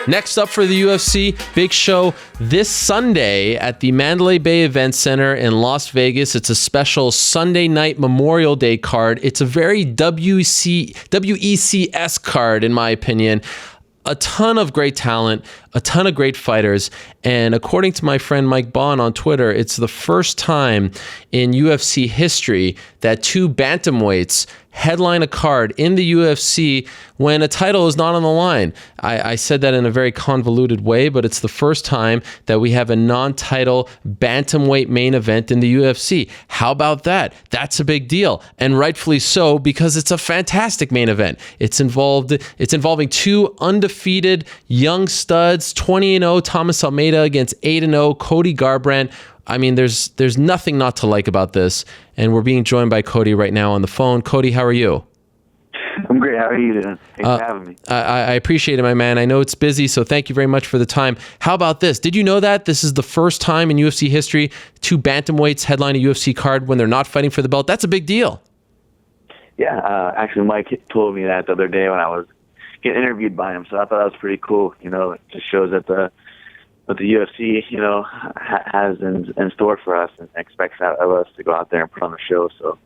Next up for the UFC, big show this Sunday at the Mandalay Bay Event Center in Las Vegas. It's a special Sunday night Memorial Day card. It's a very WECS card, in my opinion. A ton of great talent, a ton of great fighters, and according to my friend Mike Bond on Twitter, it's the first time in UFC history that two bantamweights headline a card in the UFC when a title is not on the line. I said that in a very convoluted way, but it's the first time that we have a non-title bantamweight main event in the UFC. How about that? That's a big deal, and rightfully so, because it's a fantastic main event. It's involving two undefeated young studs, 20-0 Thomas Almeida against 8-0 Cody Garbrandt. I mean, there's nothing not to like about this, and we're being joined by Cody right now on the phone. Cody, how are you? I'm great. How are you doing? Thanks for having me. I appreciate it, my man. I know it's busy, so thank you very much for the time. How about this? Did you know that this is the first time in UFC history two bantamweights headline a UFC card when they're not fighting for the belt? That's a big deal. Yeah, actually, Mike told me that the other day when I was getting interviewed by him, so I thought that was pretty cool. You know, it just shows that what the UFC, you know, has in store for us and expects out of us to go out there and put on a show. So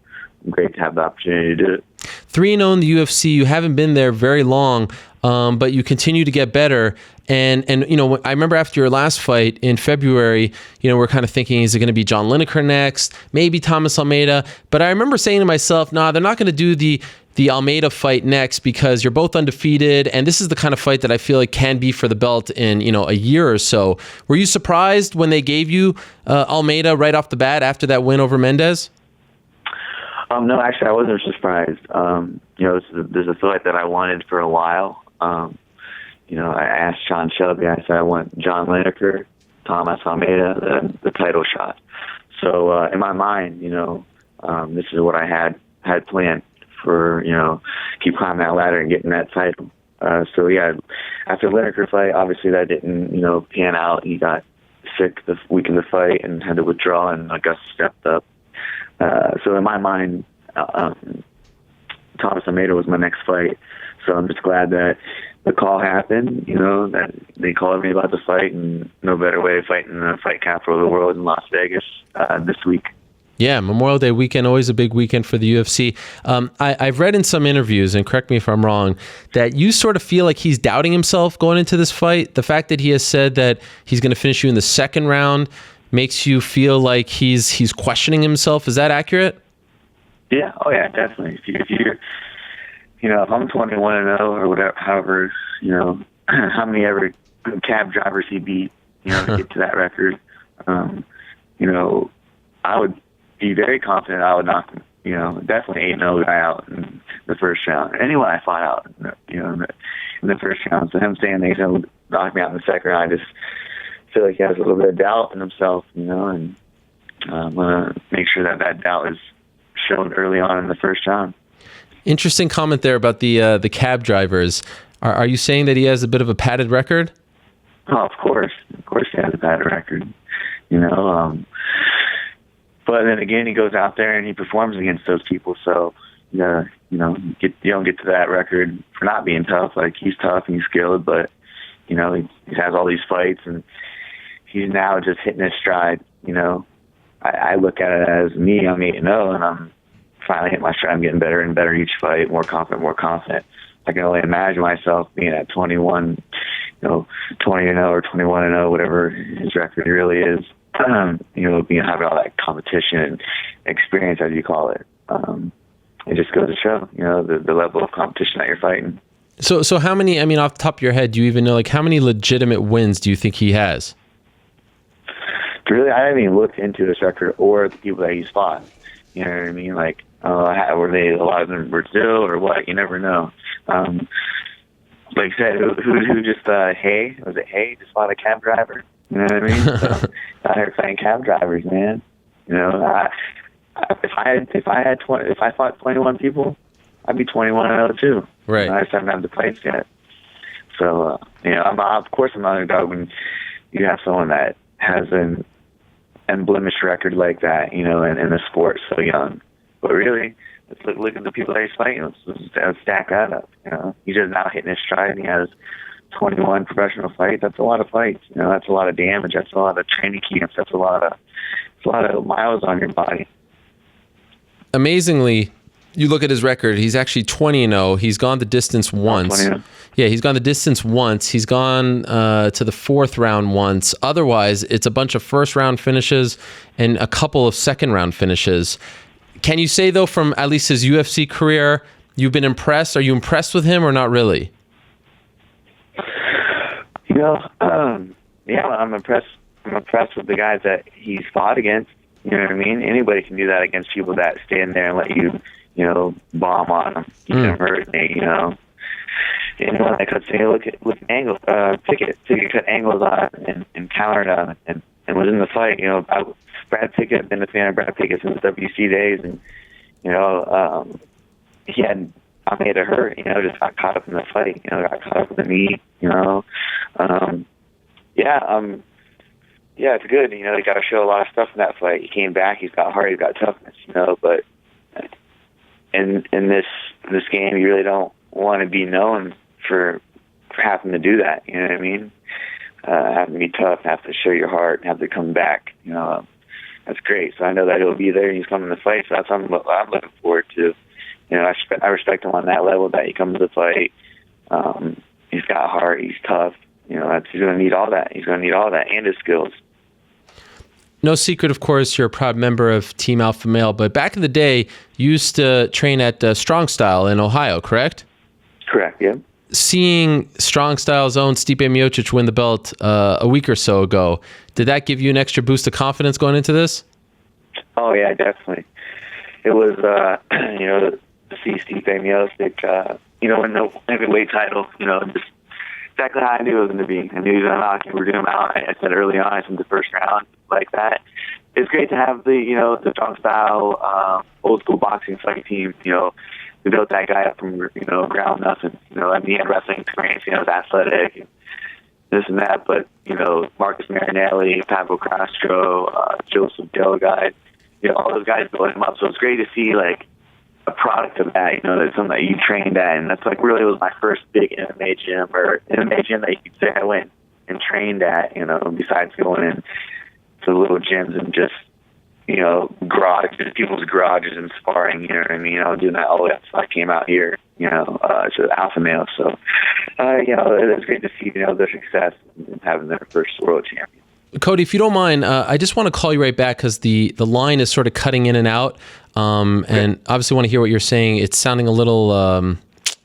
great to have the opportunity to do it. 3-0 in the UFC. You haven't been there very long, but you continue to get better. And you know, I remember after your last fight in February, you know, we're kind of thinking, is it going to be John Lineker next? Maybe Thomas Almeida. But I remember saying to myself, nah, they're not going to do the Almeida fight next because you're both undefeated, and this is the kind of fight that I feel like can be for the belt in, you know, a year or so. Were you surprised when they gave you Almeida right off the bat after that win over Mendez? No, actually, I wasn't surprised. You know, this is a fight that I wanted for a while. You know, I asked Sean Shelby, I said, I want John Lineker, Thomas Almeida, the title shot. So in my mind, you know, this is what I had planned for, you know, keep climbing that ladder and getting that title. So yeah, after the Lineker fight, obviously that didn't, you know, pan out. He got sick the week of the fight and had to withdraw, and Augusta stepped up. So in my mind, Thomas Almeida was my next fight. So I'm just glad that the call happened, you know, that they called me about the fight, and no better way to fight in the fight capital of the world in Las Vegas this week. Yeah, Memorial Day weekend, always a big weekend for the UFC. I've read in some interviews, and correct me if I'm wrong, that you sort of feel like he's doubting himself going into this fight. The fact that he has said that he's going to finish you in the second round makes you feel like he's questioning himself. Is that accurate? Yeah. Oh, yeah, definitely. If you're, you know, if I'm 21-0 or whatever, however, you know, how many ever cab drivers he beat, you know, to get to that record, you know, I would be very confident I would knock him, you know, definitely 8-0 guy out in the first round. Anyone I fought out, you know, in the first round. So him saying that he's going to knock me out in the second round, I just feel like he has a little bit of doubt in himself, you know, and I'm going to make sure that doubt is shown early on in the first round. Interesting comment there about the cab drivers. Are you saying that he has a bit of a padded record? Oh, of course he has a padded record, you know, but then again, he goes out there and he performs against those people. So, you know, you don't get to that record for not being tough. Like, he's tough and he's skilled, but, you know, he has all these fights and he's now just hitting his stride. You know, I look at it as me, I'm 8-0, and I'm finally hitting my stride. I'm getting better and better each fight, more confident. I can only imagine myself being at 21, you know, 20-0 or 21-0, whatever his record really is. You know, having all that competition and experience, as you call it. It just goes to show, you know, the level of competition that you're fighting. So how many, I mean, off the top of your head, do you even know, like, how many legitimate wins do you think he has? Really, I haven't even looked into his record or the people that he's fought. You know what I mean? Like, were they a lot of them in Brazil or what? You never know. Like I said, who just, Hay? Was it Hay? Just fought a cab driver? You know what I mean? So, I heard fighting cab drivers, man. You know, if I fought 21 people, I'd be 21-0 too. Right. You know, I just haven't had the fights yet. So, you know, of course I'm not a dog when you have someone that has an unblemished record like that, you know, in the sport so young. But really, let's look at the people that he's fighting. Let's stack that up. You know, he's just now hitting his stride, and he has 21 professional fights. That's a lot of fights. You know, that's a lot of damage. That's a lot of training camps. That's a lot of miles on your body. Amazingly, you look at his record, he's actually 20-0. He's gone the distance once. 20-0. Yeah, he's gone the distance once. He's gone to the fourth round once. Otherwise, it's a bunch of first round finishes and a couple of second round finishes. Can you say, though, from at least his UFC career, you've been impressed? Are you impressed with him or not really? You know, yeah, I'm impressed. I'm impressed with the guys that he's fought against. You know what I mean? Anybody can do that against people that stand there and let you, you know, bomb on them. You can hurt me, you know. Anyone that could say, look angles, Pickett cut angles on and countered on and was in the fight. You know, Brad Pickett, I've been a fan of Brad Pickett since WC days, and you know, he had Almeida hurt. You know, just got caught up in the fight. You know, got caught up in the knee. You know, yeah, it's good. You know, he got to show a lot of stuff in that fight. He came back. He's got heart. He's got toughness. You know, but in this game, you really don't want to be known for having to do that. You know what I mean? Having to be tough, have to show your heart, have to come back. You know, that's great. So I know that he'll be there and he's coming to fight. So that's what I'm looking forward to. You know, I respect him on that level that he comes to fight. He's got heart. He's tough. You know, he's going to need all that. He's going to need all that and his skills. No secret, of course, you're a proud member of Team Alpha Male, but back in the day, you used to train at Strong Style in Ohio, correct? Correct, yeah. Seeing Strong Style's own Stipe Miocic win the belt a week or so ago, did that give you an extra boost of confidence going into this? Oh, yeah, definitely. It was, you know, to see Stipe Miocic, you know, win the heavyweight title, you know, just exactly how I knew it was going to be. I knew he was going to knock him. We were doing him out. I said early on, in the first round, like that. It's great to have the, you know, the Strong Style, old school boxing fight team. You know, we built that guy up from, you know, ground nothing. You know, I mean, he had wrestling experience. You know, was athletic, and this and that. But you know, Marcus Marinelli, Pablo Castro, Joseph Delgado, you know, all those guys built him up. So it's great to see like a product of that. You know, that's something that you trained at, and that's like really was my first big MMA gym or MMA gym that you could say I went and trained at. You know, besides going in to little gyms and just, you know, people's garages and sparring, you know what I mean? I was doing that all the way up until I came out here, you know, to Alpha Male. So, you know, it's great to see, you know, their success in having their first world champion. Cody, if you don't mind, I just want to call you right back because the line is sort of cutting in and out. And obviously want to hear what you're saying. It's sounding a little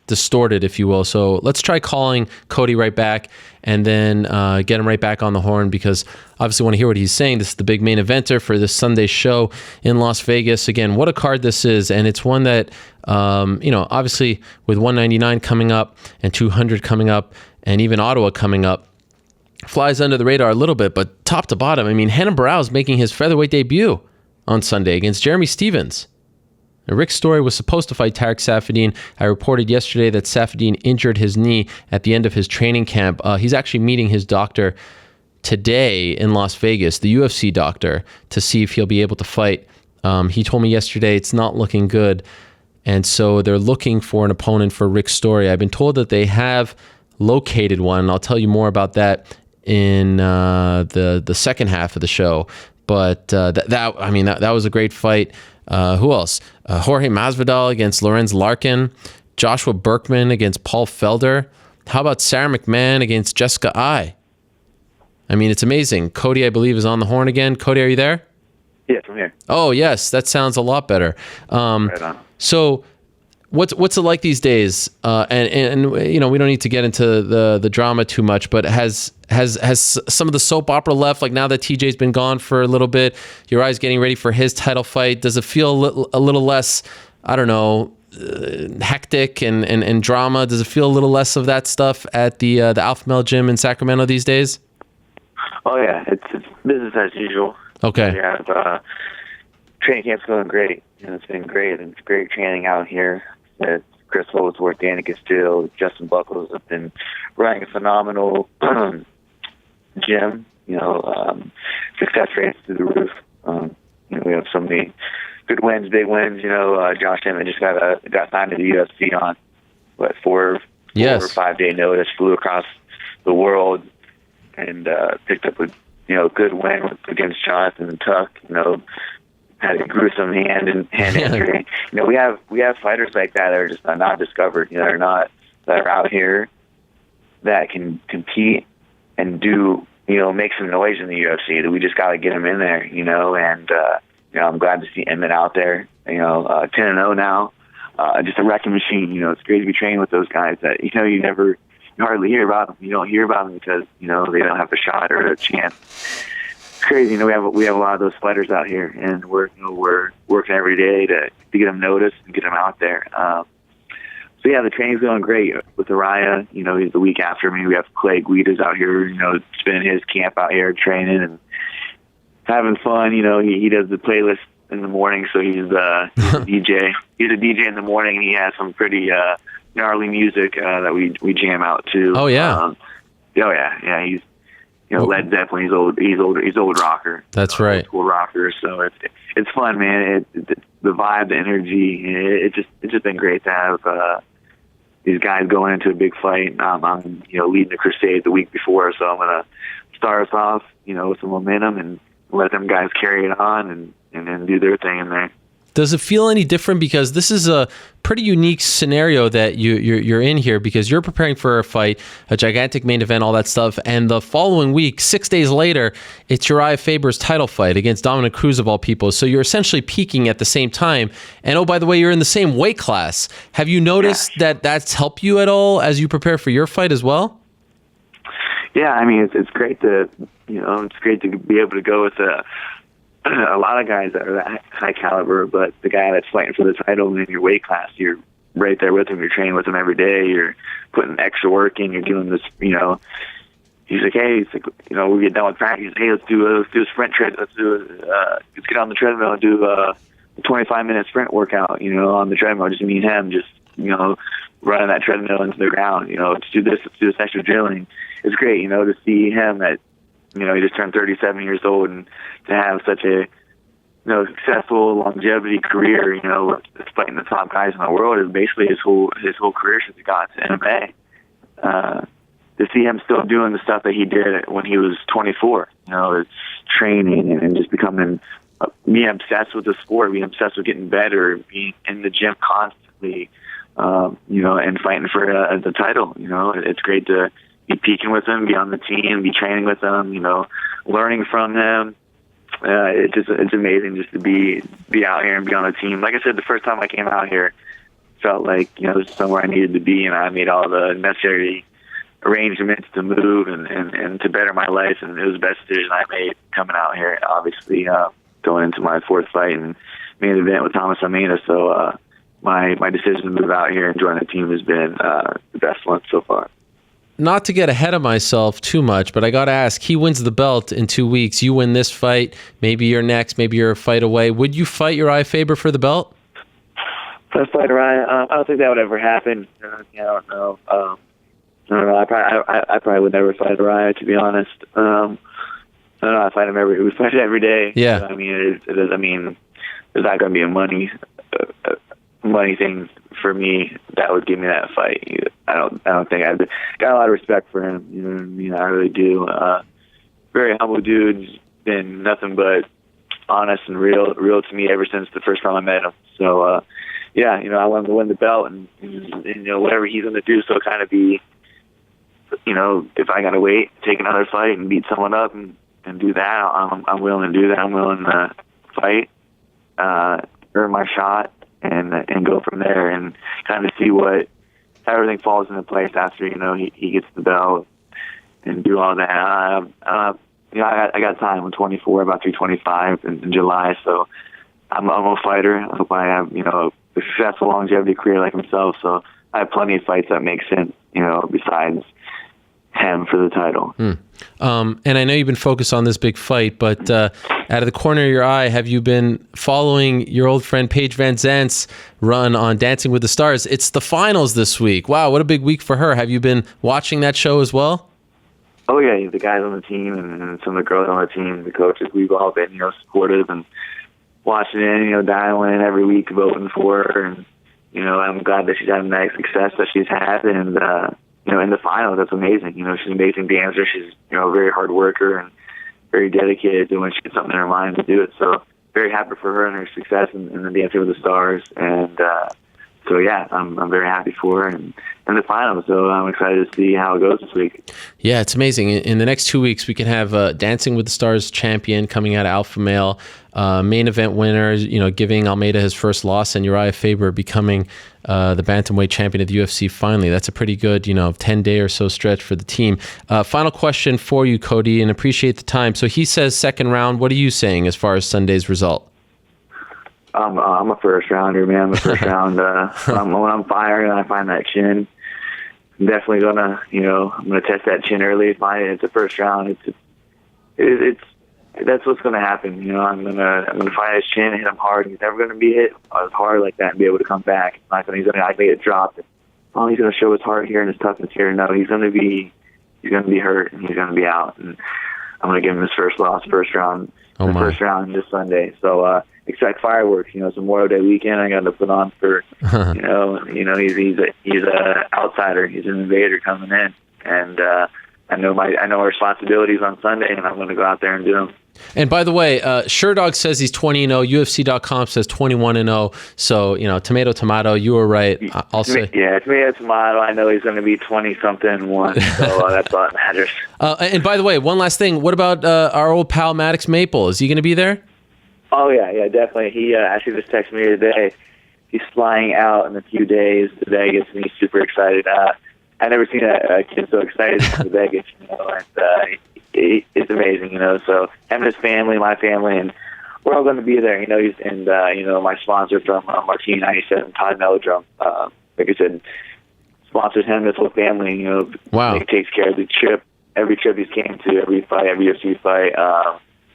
distorted, if you will. So let's try calling Cody right back and then get him right back on the horn, because obviously want to hear what he's saying. This is the big main eventer for this Sunday show in Las Vegas. Again, what a card this is. And it's one that, you know, obviously with 199 coming up and 200 coming up and even Ottawa coming up, flies under the radar a little bit, but top to bottom, I mean, Renan Barão's making his featherweight debut on Sunday against Jeremy Stephens. Now, Rick Story was supposed to fight Tarek Saffiedine. I reported yesterday that Saffiedine injured his knee at the end of his training camp. He's actually meeting his doctor today in Las Vegas, the UFC doctor, to see if he'll be able to fight. He told me yesterday it's not looking good, and so they're looking for an opponent for Rick Story. I've been told that they have located one. I'll tell you more about that in the second half of the show. But that was a great fight. Who else? Jorge Masvidal against Lorenz Larkin. Joshua Berkman against Paul Felder. How about Sarah McMahon against Jessica Ai? I mean, it's amazing. Cody, I believe, is on the horn again. Cody, are you there? Yes, I'm here. Oh, yes. That sounds a lot better. Right on. So what's it like these days? And you know, we don't need to get into the drama too much, but has some of the soap opera left? Like now that TJ's been gone for a little bit, Uriah's getting ready for his title fight. Does it feel a little less, I don't know, hectic and drama? Does it feel a little less of that stuff at the Alpha Male gym in Sacramento these days? Oh yeah, it's business as usual. Okay. Yeah, training camp's going great. You know, it's been great. It's great training out here. Chris Holdsworth, Danny Castillo, Justin Buckles have been running a phenomenal gym. You know, success rates through the roof. You know, we have so many good wins, big wins. You know, Josh Emmett just got signed to the UFC on 4 or 5 day notice. Flew across the world, and picked up a good win against Jonathan Tuck. Had a gruesome hand injury. We have fighters like that are just not discovered. They're not that are out here that can compete and do make some noise in the UFC. That we just got to get them in there. And I'm glad to see Emmett out there. 10-0 now. Just a wrecking machine. It's great to be training with those guys that you hardly hear about them. You don't hear about them because they don't have a shot or a chance. It's crazy. We have a lot of those fighters out here, and we're working every day to get them noticed and get them out there. So yeah, the training's going great with Araya. He's the week after me. We have Clay Guida's out here. Spending his camp out here training and having fun. He does the playlist in the morning, so he's a DJ. He's a DJ in the morning, and he has some pretty gnarly music that we jam out to. Oh yeah. Yeah. He's Led Zeppelin. He's old rocker. That's right. Old school rocker. So it's fun, man. The vibe, the energy. It's just been great to have these guys going into a big fight. I'm leading the crusade the week before, so I'm gonna start us off with some momentum and let them guys carry it on and then do their thing in there. Does it feel any different? Because this is a pretty unique scenario that you're in here, because you're preparing for a fight, a gigantic main event, all that stuff, and the following week, 6 days later, it's Uriah Faber's title fight against Dominic Cruz of all people. So you're essentially peaking at the same time. And oh, by the way, you're in the same weight class. Have you noticed that that's helped you at all as you prepare for your fight as well? Yeah, I mean, it's great to it's great to be able to go with a lot of guys that are that high caliber, but the guy that's fighting for the title in your weight class, you're right there with him. You're training with him every day. You're putting extra work in. You're doing this. He's like, hey, we get done with practice. Hey, let's do a sprint tread. Let's get on the treadmill and do a 25-minute sprint workout. On the treadmill, just me and him, just running that treadmill into the ground. Let's do this extra drilling. It's great, to see him at. He just turned 37 years old, and to have such a successful longevity career, fighting the top guys in the world is basically his whole career since he got to MMA. To see him still doing the stuff that he did when he was 24, it's training and just being obsessed with the sport, being obsessed with getting better, being in the gym constantly, and fighting for the title. It's great to be peaking with him, be on the team, be training with him, learning from him. It's amazing just to be out here and be on the team. Like I said, the first time I came out here, felt like this is somewhere I needed to be, and I made all the necessary arrangements to move and to better my life, and it was the best decision I made coming out here. Obviously, going into my fourth fight and main event with Thomas Almeida. So my decision to move out here and join the team has been the best one so far. Not to get ahead of myself too much, but I got to ask, he wins the belt in 2 weeks. You win this fight, maybe you're next, maybe you're a fight away. Would you fight Uriah Faber for the belt? If I fight Uriah, I don't think that would ever happen. I don't know. I don't know. I probably would never fight Uriah, to be honest. I don't know. I fight him every day. Yeah. I mean, it is. I mean, there's not going to be a money thing for me that would give me that fight. I don't think I've got a lot of respect for him. You know what I mean? I really do. Very humble dude. Been nothing but honest and real to me ever since the first time I met him. So, yeah, I want him to win the belt and whatever he's going to do. So kind of be, if I got to wait, take another fight and beat someone up and do that, I'm willing to do that. I'm willing to fight, earn my shot, and go from there and kind of see how everything falls into place after he gets the belt and do all that. I got time. I'm 24, about to be 25 in July, so I'm a fighter. I hope I have a successful longevity career like himself. So I have plenty of fights that make sense, besides him for the title. And I know you've been focused on this big fight, but out of the corner of your eye, have you been following your old friend Paige Van Zandt's run on Dancing with the Stars? It's the finals this week. Wow, what a big week for her. Have you been watching that show as well? Oh, yeah, the guys on the team and some of the girls on the team, the coaches, we've all been, supportive and watching it, dialing in every week, voting for her. And, I'm glad that she's having that success that she's had. And, in the finals. That's amazing. She's an amazing dancer. She's, a very hard worker and very dedicated to when she gets something in her mind to do it. So very happy for her and her success in the Dancing with the Stars. And so, yeah, I'm very happy for her and in the finals. So I'm excited to see how it goes this week. Yeah, it's amazing. In the next 2 weeks, we can have Dancing with the Stars champion coming out of Alpha Male, main event winner, giving Almeida his first loss, and Uriah Faber becoming the bantamweight champion of the UFC finally. That's a pretty good, 10-day or so stretch for the team. Final question for you, Cody, and appreciate the time. So he says second round. What are you saying as far as Sunday's result? I'm a first rounder, man. I'm a first round. When I'm firing and I find that chin, I'm definitely gonna, I'm gonna test that chin early. If it's a first round, it's that's what's gonna happen. I'm gonna find his chin, hit him hard. He's never gonna be hit hard like that and be able to come back. He's gonna get dropped. He's gonna show his heart here and his toughness here. No, he's gonna be hurt and he's gonna be out. And I'm gonna give him his first loss, first round this Sunday. So. Expect fireworks. It's Memorial Day weekend. I got to put on for, he's a outsider. He's an invader coming in, and I know our responsibilities on Sunday, and I'm going to go out there and do them. And by the way, SureDog says he's 20-0. UFC.com says 21-0. So tomato. You were right. I'll say. Yeah, tomato. I know he's going to be 20-something-1. So that's all that matters. And by the way, one last thing. What about our old pal Maddox Maple? Is he going to be there? Oh, yeah, definitely. He actually just texted me today. He's flying out in a few days to Vegas, and he's super excited. I've never seen a kid so excited to Vegas, and it's amazing, So him and his family, my family, and we're all going to be there, my sponsor from Martini 97, Todd Melodrum, like I said, sponsors him, his whole family, Wow. He takes care of the trip, every trip he's came to, every fight, every UFC fight.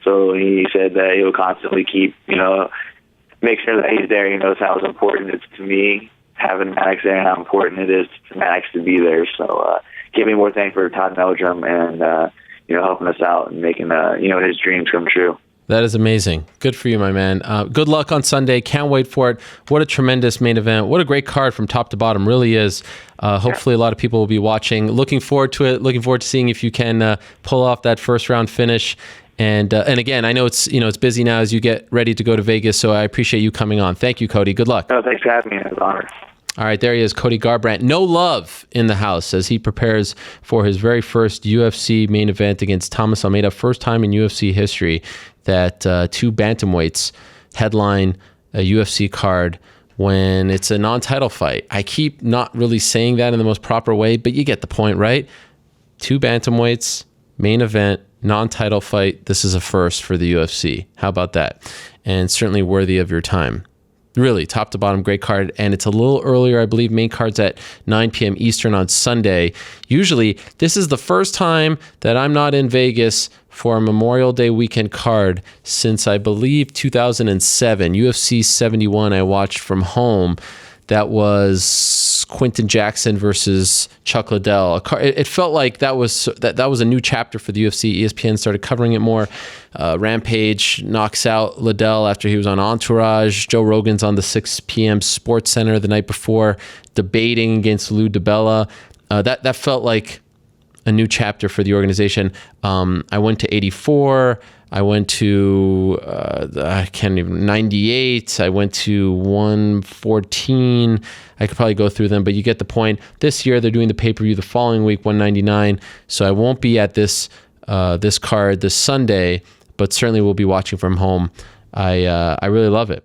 So he said that he'll constantly keep, make sure that he's there. He knows how important it is to me having Maddox there and how important it is for Maddox to be there. So give me more thanks for Todd Meldrum and, helping us out and making, his dreams come true. That is amazing. Good for you, my man. Good luck on Sunday. Can't wait for it. What a tremendous main event. What a great card from top to bottom. Really is. Hopefully a lot of people will be watching. Looking forward to it. Looking forward to seeing if you can pull off that first round finish. And again, I know it's busy now as you get ready to go to Vegas, so I appreciate you coming on. Thank you, Cody. Good luck. No, thanks for having me. It was an honor. All right, there he is, Cody Garbrandt. No love in the house as he prepares for his very first UFC main event against Thomas Almeida. First time in UFC history that two bantamweights headline a UFC card when it's a non-title fight. I keep not really saying that in the most proper way, but you get the point, right? Two bantamweights, main event, non-title fight. This is a first for the UFC. How about that? And certainly worthy of your time. Really, top to bottom, great card. And it's a little earlier, I believe. Main card's at 9 p.m. Eastern on Sunday. Usually, this is the first time that I'm not in Vegas for a Memorial Day weekend card since, I believe, 2007. UFC 71 I watched from home. That was Quinton Jackson versus Chuck Liddell. It felt like that was a new chapter for the UFC. ESPN started covering it more. Rampage knocks out Liddell after he was on Entourage. Joe Rogan's on the 6 p.m. Sports Center the night before, debating against Lou DiBella. That felt like a new chapter for the organization. I went to 84. I went to, 98. I went to 114. I could probably go through them, but you get the point. This year, they're doing the pay-per-view the following week, 199. So I won't be at this card this Sunday, but certainly will be watching from home. I really love it.